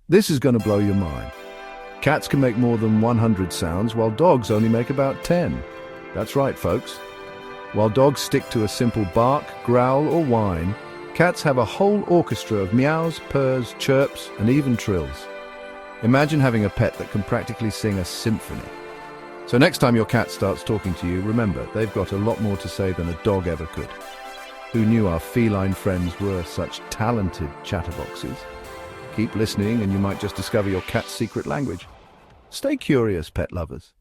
This is going to blow your mind. Cats can make more than 100 sounds, while dogs only make about 10. That's right, folks. While dogs stick to a simple bark, growl, or whine, cats have a whole orchestra of meows, purrs, chirps, and even trills. Imagine having a pet that can practically sing a symphony. So next time your cat starts talking to you, remember, they've got a lot more to say than a dog ever could. Who knew our feline friends were such talented chatterboxes? Keep listening and you might just discover your cat's secret language. Stay curious, pet lovers.